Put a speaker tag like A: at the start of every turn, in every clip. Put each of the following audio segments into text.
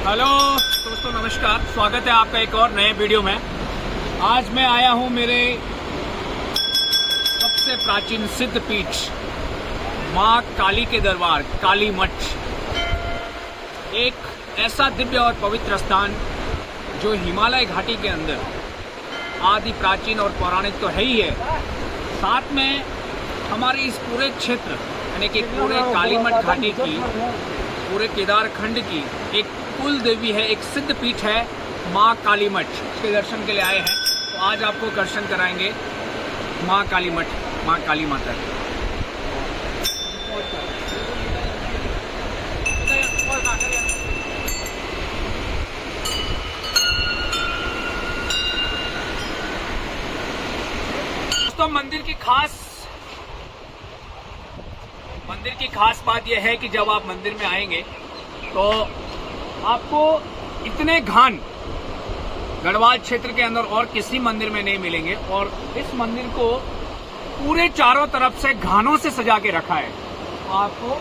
A: Hello दोस्तों, नमस्कार। स्वागत है आपका एक और नए वीडियो में। आज मैं आया हूं मेरे सबसे प्राचीन सिद्ध पीठ माँ काली के दरबार काली मठ, एक ऐसा दिव्य और पवित्र स्थान जो हिमालय घाटी के अंदर आदि प्राचीन और पौराणिक तो है ही है, साथ में हमारे इस पूरे क्षेत्र यानी कि पूरे काली मठ घाटी की, पूरे केदार खंड की एक कुल देवी है, एक सिद्ध पीठ है माँ काली मठ। इसके दर्शन के लिए आए हैं, तो आज आपको दर्शन कराएंगे माँ काली मठ, माँ काली माता के। दोस्तों, मंदिर की खास बात यह है कि जब आप मंदिर में आएंगे तो आपको इतने घान गढ़वाल क्षेत्र के अंदर और किसी मंदिर में नहीं मिलेंगे। और इस मंदिर को पूरे चारों तरफ से घानों से सजा के रखा है। आपको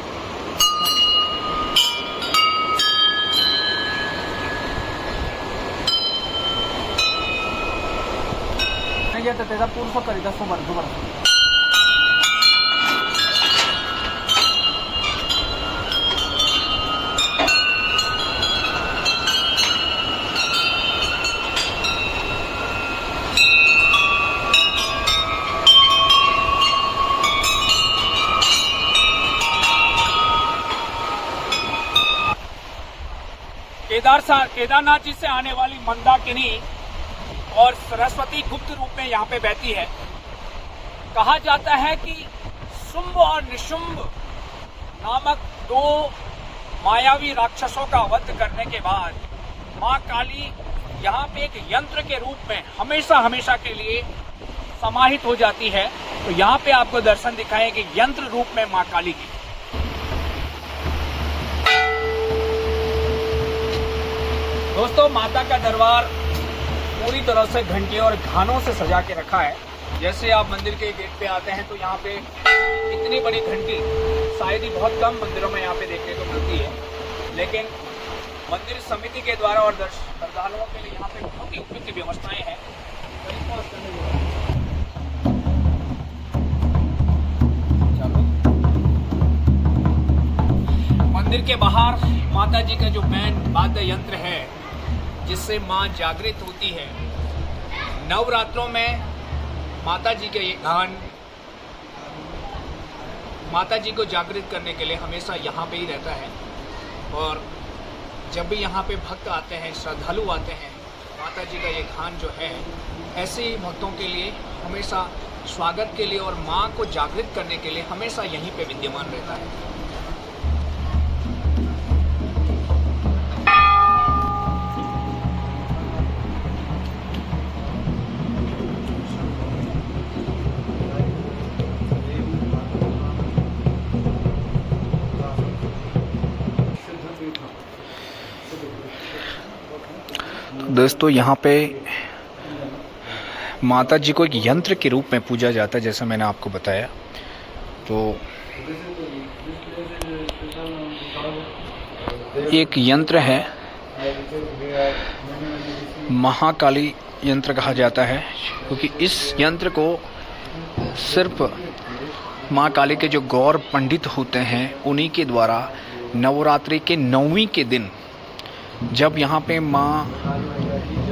A: केदारनाथ जी से आने वाली मंदाकिनी और सरस्वती गुप्त रूप में यहाँ पे बहती है। कहा जाता है कि शुंभ और निशुंभ नामक दो मायावी राक्षसों का वध करने के बाद माँ काली यहाँ पे एक यंत्र के रूप में हमेशा के लिए समाहित हो जाती है। तो यहाँ पे आपको दर्शन दिखाएंगे यंत्र रूप में माँ काली की। दोस्तों, माता का दरबार पूरी तरह से घंटियों और घानों से सजा के रखा है। जैसे आप मंदिर के गेट पे आते हैं तो यहाँ पे इतनी बड़ी घंटी शायद ही बहुत कम मंदिरों में यहाँ पे देखने को मिलती है, लेकिन मंदिर समिति के द्वारा और श्रद्धालुओं के लिए यहाँ पे बहुत ही उपयुक्त व्यवस्थाएं हैं। मंदिर के बाहर माता जी का जो बैंड वाद्य यंत्र है जिससे माँ जागृत होती है, नवरात्रों में माता जी के ये गान माता जी को जागृत करने के लिए हमेशा यहाँ पे ही रहता है। और जब भी यहाँ पे भक्त आते हैं, श्रद्धालु आते हैं, माता जी का ये गान जो है ऐसे ही भक्तों के लिए हमेशा स्वागत के लिए और माँ को जागृत करने के लिए हमेशा यहीं पे विद्यमान रहता है। दोस्तों, यहाँ पे माता जी को एक यंत्र के रूप में पूजा जाता है, जैसा मैंने आपको बताया। तो एक यंत्र है, महाकाली यंत्र कहा जाता है, क्योंकि इस यंत्र को सिर्फ माँ काली के जो गौर पंडित होते हैं उन्हीं के द्वारा नवरात्रि के 9वीं के दिन, जब यहाँ पे माँ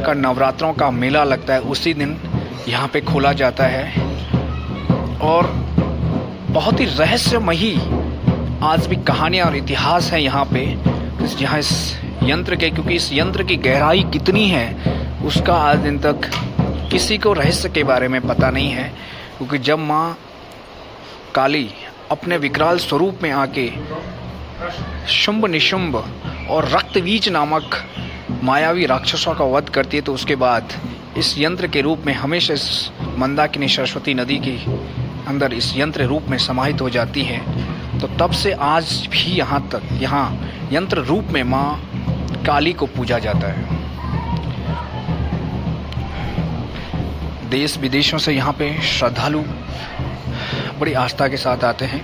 A: का नवरात्रों का मेला लगता है, उसी दिन यहाँ पे खोला जाता है। और बहुत ही रहस्यमयी आज भी कहानियाँ और इतिहास है यहाँ पे, जहाँ इस यंत्र के, क्योंकि इस यंत्र की गहराई कितनी है उसका आज दिन तक किसी को रहस्य के बारे में पता नहीं है। क्योंकि जब माँ काली अपने विकराल स्वरूप में आके शुंभ निशुंभ और रक्तबीज नामक मायावी राक्षसों का वध करती है, तो उसके बाद इस यंत्र के रूप में हमेशा इस मंदाकिनी सरस्वती नदी के अंदर इस यंत्र रूप में समाहित हो जाती है। तो तब से आज भी यहाँ यंत्र रूप में माँ काली को पूजा जाता है। देश विदेशों से यहाँ पे श्रद्धालु बड़ी आस्था के साथ आते हैं।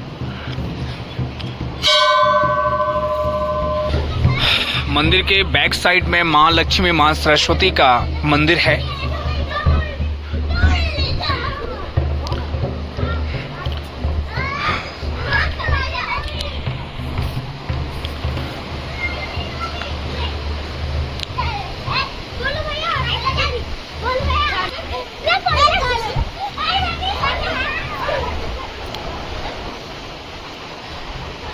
A: मंदिर के बैक साइड में माँ लक्ष्मी माँ सरस्वती का मंदिर है।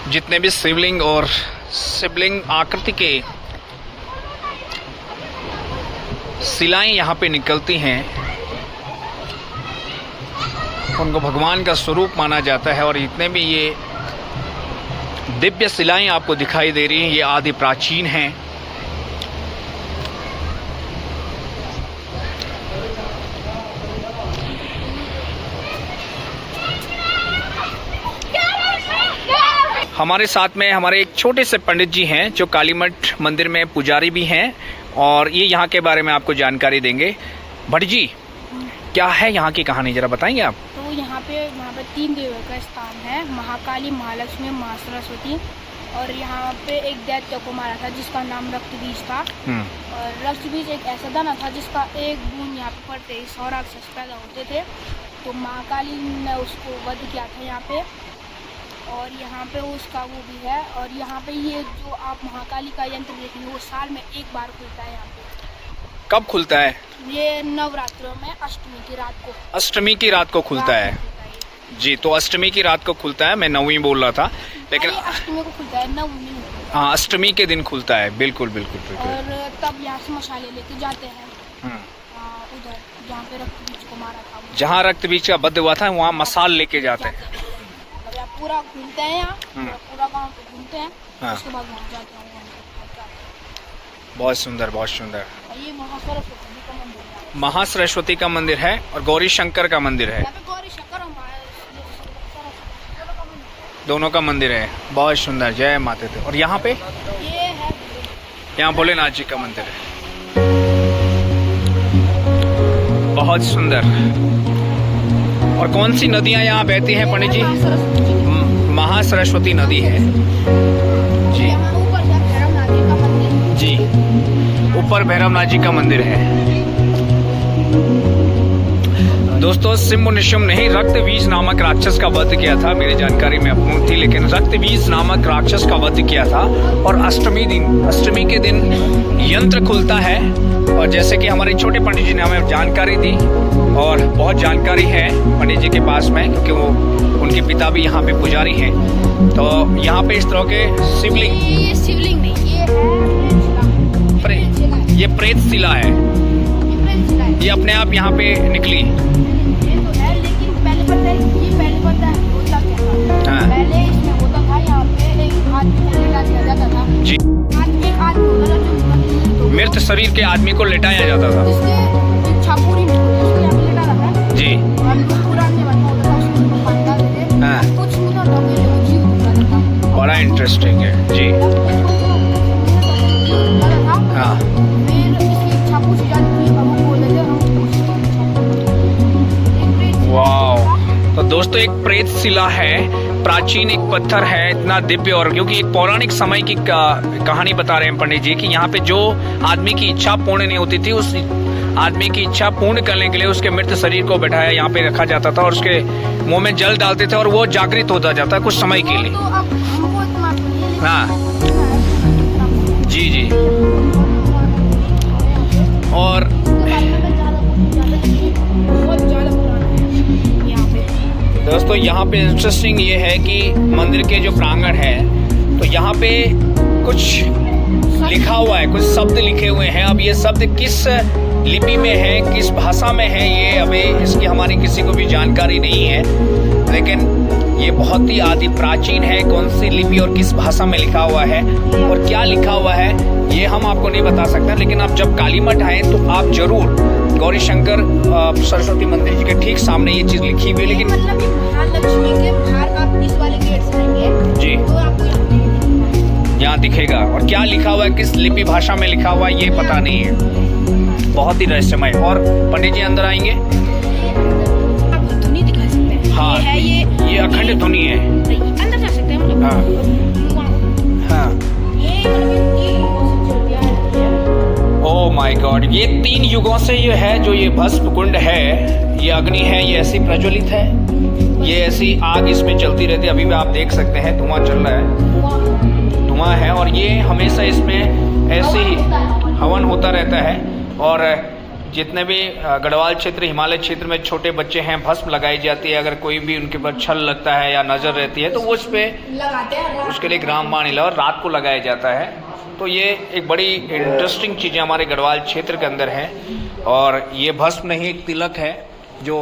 A: जितने भी शिवलिंग और शिवलिंग आकृति के शिलाएं यहाँ पे निकलती हैं, उनको भगवान का स्वरूप माना जाता है। और जितने भी ये दिव्य शिलाएं आपको दिखाई दे रही हैं, ये आदि प्राचीन हैं। हमारे साथ में हमारे एक छोटे से पंडित जी हैं जो कालीमठ मंदिर में पुजारी भी हैं और ये यहाँ के बारे में आपको जानकारी देंगे। भट्ट जी, क्या है यहाँ की कहानी, जरा बताएंगे आप?
B: तो यहाँ पे 3 देवियों का स्थान है, महाकाली, महालक्ष्मी, माँ सरस्वती। और यहाँ पे एक दैत्य को मारा था जिसका नाम रक्तबीज था। और रक्तबीज एक ऐसा दाना था जिसका एक बूंद यहाँ पे पड़ते ही 100 राक्षस पैदा होते थे। तो महाकाली ने उसको वध किया था यहाँ पे। और यहाँ पे उसका वो भी है। और यहाँ पे ये जो आप महाकाली का यंत्र देखेंगे वो साल में एक बार खुलता है। यहाँ पे
A: कब खुलता है?
B: ये नवरात्रों में अष्टमी की रात को।
A: अष्टमी की रात को खुलता है जी। तो अष्टमी की रात को खुलता है, मैं नवमी बोल रहा था लेकिन
B: अष्टमी को खुलता है, नवमी।
A: हाँ, अष्टमी के दिन खुलता है। बिल्कुल बिल्कुल बिल्कुल।
B: और तब यहाँ से मसाले लेके जाते हैं उधर जहाँ पे रक्तबीज को मारा था।
A: जहाँ रक्तबीज का वध हुआ था वहाँ मसाल लेके जाते हैं।
B: पूरा घूमते हैं यहाँ, पूरा गांव को घूमते हैं।
A: हाँ।
B: उसके बाद वहाँ जाते हैं।
A: बहुत सुंदर, बहुत सुंदर।
B: ये महासरस्वती का मंदिर है।
A: महासरस्वती का मंदिर है और गौरी शंकर का मंदिर है।
B: गौरी शंकर और
A: दोनों का मंदिर है। बहुत सुंदर, जय माता दी। और यहाँ पे
B: ये है,
A: यहाँ भोलेनाथ जी का मंदिर है। बहुत सुंदर। और कौन सी नदियाँ यहाँ बहती हैं पंडित जी? महासरस्वती नदी है जी। जी, ऊपर भैरवनाथ जी का मंदिर है। दोस्तों, सिम्बु निशुम्भ ने ही रक्तबीज नामक राक्षस का वध किया था। मेरी जानकारी में अपूर्ण थी, लेकिन रक्तबीज नामक राक्षस का वध किया था। और अष्टमी के दिन यंत्र खुलता है। और जैसे कि हमारे छोटे पंडित जी ने हमें जानकारी दी, और बहुत जानकारी है पंडित जी के पास में, क्योंकि वो उनके पिता भी यहाँ पे पुजारी हैं। तो यहाँ पे इस तरह के शिवलिंग,
B: ये शिवलिंग नहीं,
A: ये प्रेत शिला है। ये अपने आप यहाँ पे निकली।
B: ये तो है, लेकिन पहले पता है होता क्या था?
A: हाँ।
B: पहले इसमें होता था, यहाँ पे एक आदमी को लेटा दिया जाता था
A: जी।
B: एक आदमी होता था जो
A: मृत शरीर के आदमी को लेटाया जाता था।
B: जिसकी इच्छा पूरी नहीं होती उसको यहाँ पे लेटा रखा है
A: जी।
B: पूरा नहीं बनता होता था, उसको पानी डाल देते।
A: हाँ।
B: कुछ मिनटों के लिए वो जीव उठ जाता था।
A: बड़ा इंटरेस्टिंग है जी। हाँ।
B: फिर इसकी इच्छा पूछी जाती थी, अब वो बोल देते हम
A: वाह। तो दोस्तों, एक प्रेत शिला है, प्राचीन एक पत्थर है, इतना दिव्य। और क्योंकि एक पौराणिक समय की कहानी बता रहे हैं पंडित जी कि यहाँ पे जो आदमी की इच्छा पूर्ण नहीं होती थी, उस आदमी की इच्छा पूर्ण करने के लिए उसके मृत शरीर को बैठाया यहाँ पे रखा जाता था और उसके मुंह में जल डालते थे और वो जागृत होता जाता कुछ समय के लिए। हाँ जी जी। और दोस्तों, यहाँ पे इंटरेस्टिंग ये है कि मंदिर के जो प्रांगण है, तो यहाँ पे कुछ लिखा हुआ है, कुछ शब्द लिखे हुए हैं। अब ये शब्द किस लिपि में है, किस भाषा में है, ये अभी इसकी हमारी किसी को भी जानकारी नहीं है। लेकिन ये बहुत ही आदि प्राचीन है। कौन सी लिपि और किस भाषा में लिखा हुआ है और क्या लिखा हुआ है, ये हम आपको नहीं बता सकते। लेकिन आप जब कालीमठ आए तो आप जरूर गौरी शंकर सरस्वती मंदिर जी के ठीक सामने ये चीज लिखी हुई है। लेकिन
B: मतलब महालक्ष्मी के बाहर आप इस वाले गेट से आएंगे
A: जी,
B: तो आपको
A: यहाँ दिखेगा। और क्या लिखा हुआ है, किस लिपि भाषा में लिखा हुआ है, ये पता नहीं है। बहुत ही रहस्यमय। और पंडित जी अंदर आएंगे।
B: आपको ध्वनि दिखा सकते हैं।
A: हाँ, ये अखंड ध्वनि है।
B: अंदर जा सकते हैं हम लोग।
A: हाँ हाँ।
B: ये
A: माय गॉड, ये 3 युगों से ये है जो ये भस्म कुंड है, ये अग्नि है, ये ऐसी प्रज्वलित है, ये ऐसी आग इसमें चलती रहती है। अभी भी आप देख सकते हैं धुआं चल रहा है, धुआं है, और ये हमेशा इसमें ऐसे ही हवन होता रहता है। और जितने भी गढ़वाल क्षेत्र, हिमालय क्षेत्र में छोटे बच्चे हैं, भस्म लगाई जाती है। अगर कोई भी उनके पर छल लगता है या नजर रहती है तो वो उस पर उसके लिए ग्रामवाणी और रात को लगाया जाता है। तो ये एक बड़ी इंटरेस्टिंग चीज़ें हमारे गढ़वाल क्षेत्र के अंदर है। और ये भस्म नहीं, एक तिलक है जो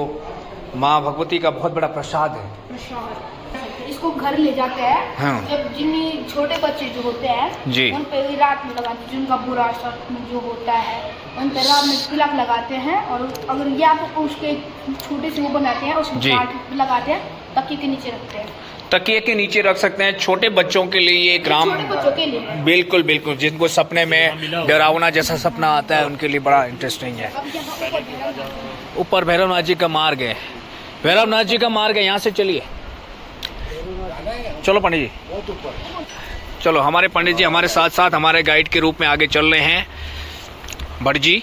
A: माँ भगवती का बहुत बड़ा प्रसाद है।
B: इसको घर ले जाते हैं।
A: हाँ।
B: जब जिन छोटे बच्चे जो होते हैं
A: जी,
B: उन पे रात में लगाते हैं, जिनका बुरा असर जो होता है उन पे रात में तिलक लगाते हैं। और अगर या तो उसके छोटे से वो बनाते हैं, उसको
A: जी।
B: काट लगाते हैं, तकिए के नीचे रखते हैं।
A: तकिए के नीचे रख सकते हैं। छोटे बच्चों के लिए ये ग्राम,
B: छोटे बच्चों के लिए
A: बिल्कुल बिल्कुल, जिनको सपने में डरावना जैसा सपना आता है उनके लिए बड़ा इंटरेस्टिंग है।
B: अब यहाँ
A: ऊपर भैरवनाथ जी का मार्ग है, भैरवनाथ जी का मार्ग है, यहाँ से चलिए। चलो पंडित जी, चलो। हमारे पंडित जी हमारे साथ साथ हमारे गाइड के रूप में आगे चल रहे हैं। भट्ट जी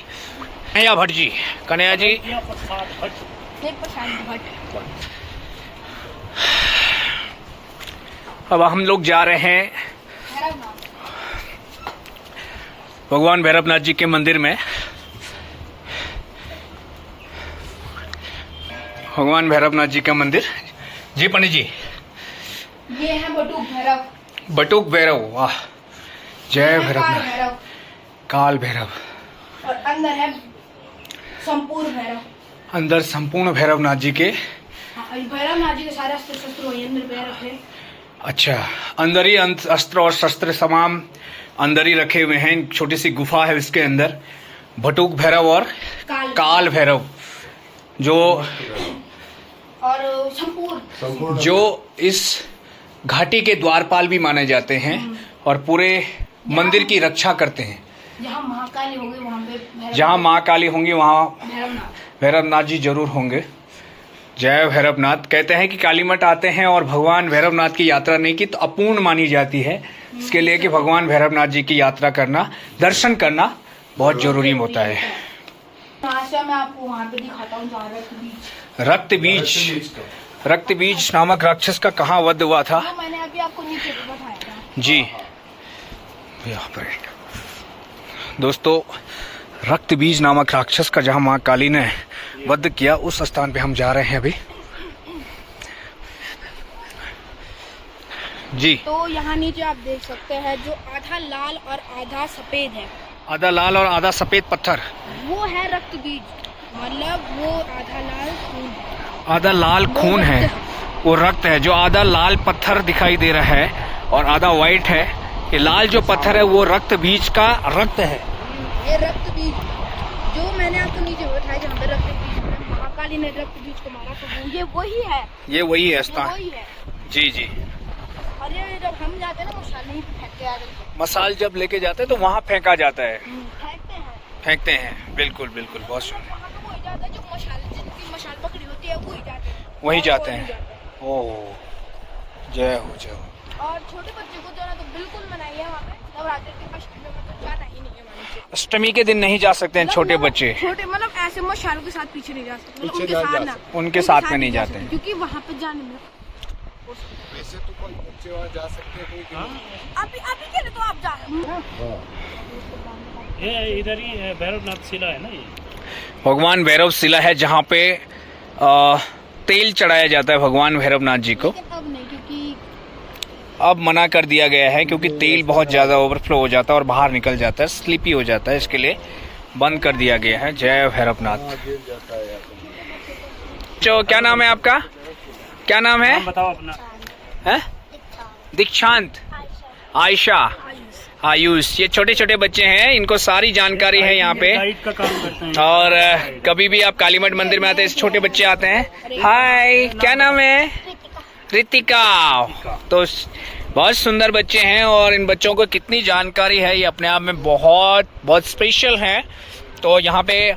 A: या भट्ट जी, कन्हैया जी, अब हम लोग जा रहे हैं भगवान भैरवनाथ जी के मंदिर में। भगवान भैरवनाथ जी का मंदिर। जी पंडित जी,
B: ये है बटुक भैरव।
A: बटुक भैरव, वाह, जय भैरवनाथ।
B: भैरव
A: काल भैरव,
B: और अंदर है संपूर्ण भैरव।
A: अंदर संपूर्ण भैरवनाथ जी के।
B: भैरवनाथ जी के सारे अस्त्र शस्त्र वही अंदर भैरव है।
A: अच्छा, अंदर ही अस्त्र और शस्त्र तमाम अंदर ही रखे हुए हैं। छोटी सी गुफा है इसके अंदर। बटुक भैरव और काल भैरव जो
B: और संपूर्ण
A: जो इस घाटी के द्वारपाल भी माने जाते हैं और पूरे मंदिर की रक्षा करते हैं।
B: जहाँ महाकाली होंगे वहाँ पे
A: जहाँ माँ काली होंगी वहाँ
B: भैरवनाथ
A: भैरवनाथ जी जरूर होंगे। जय भैरवनाथ। कहते हैं कि काली मठ आते हैं और भगवान भैरवनाथ की यात्रा नहीं की तो अपूर्ण मानी जाती है। इसके लिए कि भगवान भैरवनाथ जी की यात्रा करना, दर्शन करना बहुत जरूरी होता है।
B: आशा मैं आपको वहाँ पे दिखाता हूँ जहाँ
A: रक्त बीज नामक राक्षस का कहाँ वध हुआ था।
B: जो मैंने अभी आपको नीचे पे बताया था।
A: जी यहाँ पर दोस्तों, रक्त बीज नामक राक्षस का जहाँ माँ काली ने वध किया, उस स्थान पे हम जा रहे हैं अभी। जी,
B: तो यहाँ नीचे आप देख सकते हैं जो आधा लाल और आधा सफेद है,
A: आधा लाल और आधा सफेद पत्थर,
B: वो है रक्त बीज। मतलब वो आधा लाल खून है।
A: आधा लाल खून है, वो रक्त है। जो आधा लाल पत्थर दिखाई दे रहा है और आधा व्हाइट है, ये लाल जो पत्थर है वो रक्त बीज का रक्त है।
B: ये रक्त बीज जो मैंने आपको नीचे बताया, जहाँ पे रक्त बीज महाकाली ने रक्त बीज को मारा, तो ये वही है।
A: ये वही है स्थान।
B: वही है।
A: जी जी।
B: और ये जब हम जाते हैं ना मसाल नहीं फेंकते हैं,
A: मसाल जब लेके जाते हैं तो वहाँ फेंका जाता है।
B: फेंकते हैं।
A: बिल्कुल बिल्कुल, बहुत सुंदर।
B: वहाँ पे वही जाता है जो मसाल, जिनकी मसाल पकड़ी होती है वही जाते हैं।
A: वही
B: और
A: जाते
B: कोई
A: हैं।
B: नहीं जाता।
A: ओह, जय हो जय हो।
B: और छोटे बच्चे को जो है ना तो बिल्कुल मनाइए वहाँ पे नवरात्रि के अष्टमी में, तो जाना ही नहीं है वहाँ नीचे।
A: अष्टमी के दिन नहीं जा सकते हैं छोटे बच्चे।
B: छोटे मतलब ऐसे मशालों के साथ पीछे नहीं जा सकते, मतलब उनके साथ ना,
A: उनके साथ में नहीं जाते हैं।
B: क्योंकि वहाँ पे जाने में
C: वैसे तो कोई बच्चे वहाँ जा सकते हैं, कोई
B: अभी के लिए तो आप जा
D: ये इधर ही भैरवनाथ शिला है ना। ये
A: भगवान भैरव शिला है जहाँ पे तेल चढ़ाया जाता है भगवान भैरवनाथ जी को।
B: लेकिन अब नहीं, क्योंकि
A: अब मना कर दिया गया है क्योंकि तेल बहुत ज़्यादा ओवरफ्लो हो जाता है और बाहर निकल जाता है, स्लिपी हो जाता है, इसके लिए बंद कर दिया गया है। जय भैरवनाथ। तो क्या नाम है आपका? क्या नाम है?
D: नाम बताओ अपना।
A: है? दीक्षांत, आयशा, आयुष। ये छोटे छोटे बच्चे हैं, इनको सारी जानकारी है यहाँ पे।
D: गाइड का काम करते हैं।
A: और कभी भी आप कालीमठ मंदिर में आते हैं, छोटे बच्चे आते हैं। हाय, क्या नाम है? रितिका। तो बहुत सुंदर बच्चे हैं और इन बच्चों को कितनी जानकारी है ये अपने आप में बहुत बहुत स्पेशल है। तो यहाँ पे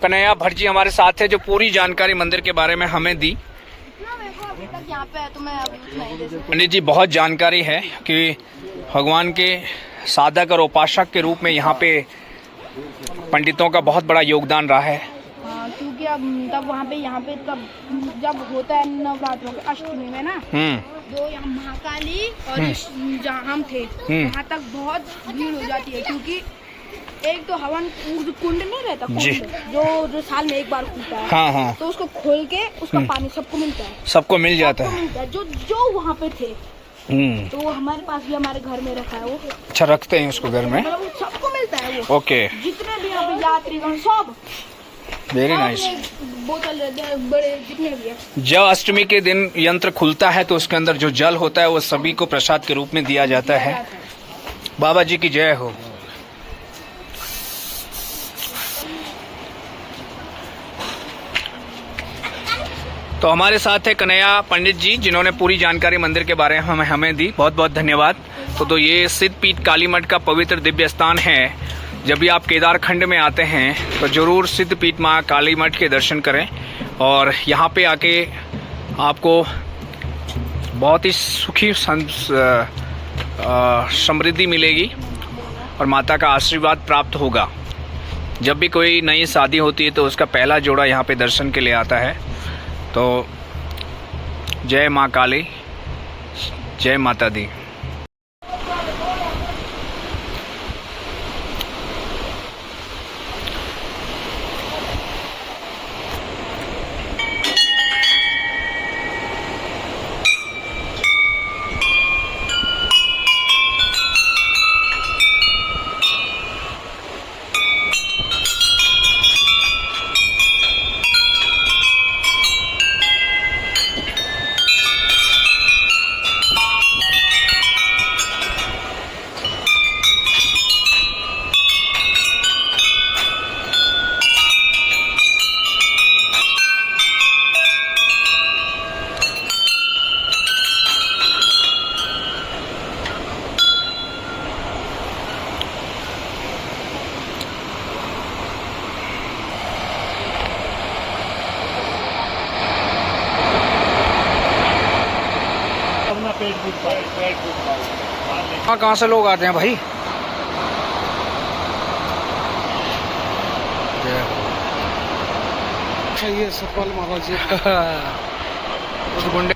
A: कन्हैया भट्ट जी हमारे साथ है जो पूरी जानकारी मंदिर के बारे में हमें दी।
B: यहाँ पे है तो मैं अभी नहीं दे सकती।
A: पंडित जी, बहुत जानकारी है कि भगवान के साधक और उपासक के रूप में यहाँ पे पंडितों का बहुत बड़ा योगदान रहा है।
B: हाँ, क्योंकि अब तब वहाँ पे यहाँ पे तब जब होता है नवरात्रों के अष्टमी में ना, तो यहाँ महाकाली और जहाँ हम थे वहाँ तक बहुत भीड़ हो जाती है, क्योंकि एक तो हवन कुंड नहीं रहता, कुंड जो साल में एक बार खुलता है।
A: हाँ हाँ।
B: तो उसको खोल के उसका पानी सबको मिलता है,
A: सबको मिल जाता है।
B: जो वहाँ पे थे। तो हमारे पास भी हमारे घर में रखा है वो।
A: अच्छा, रखते हैं उसको घर में।
B: मतलब सबको मिलता है वो।
A: ओके,
B: जितने भी यहाँ पे यात्रीगण सब।
A: Very nice.
B: बोतल बड़े जितने भी है।
A: जब अष्टमी के दिन यंत्र खुलता है तो उसके अंदर जो जल होता है वो सभी को प्रसाद के रूप में दिया जाता है। बाबा जी की जय हो। तो हमारे साथ है कन्हैया पंडित जी, जिन्होंने पूरी जानकारी मंदिर के बारे में हमें दी। बहुत बहुत धन्यवाद। तो ये सिद्धपीठ काली मठ का पवित्र दिव्य स्थान है। जब भी आप केदार खंड में आते हैं तो जरूर सिद्धपीठ माँ काली मठ के दर्शन करें, और यहाँ पे आके आपको बहुत ही सुखी समृद्धि मिलेगी और माता का आशीर्वाद प्राप्त होगा। जब भी कोई नई शादी होती है तो उसका पहला जोड़ा यहाँ पे दर्शन के लिए आता है। तो जय माँ काली, जय माता दी। हाँ, कहाँ से लोग आते हैं भाई?
C: ये सतपाल महाराज जी
A: उस गुंडे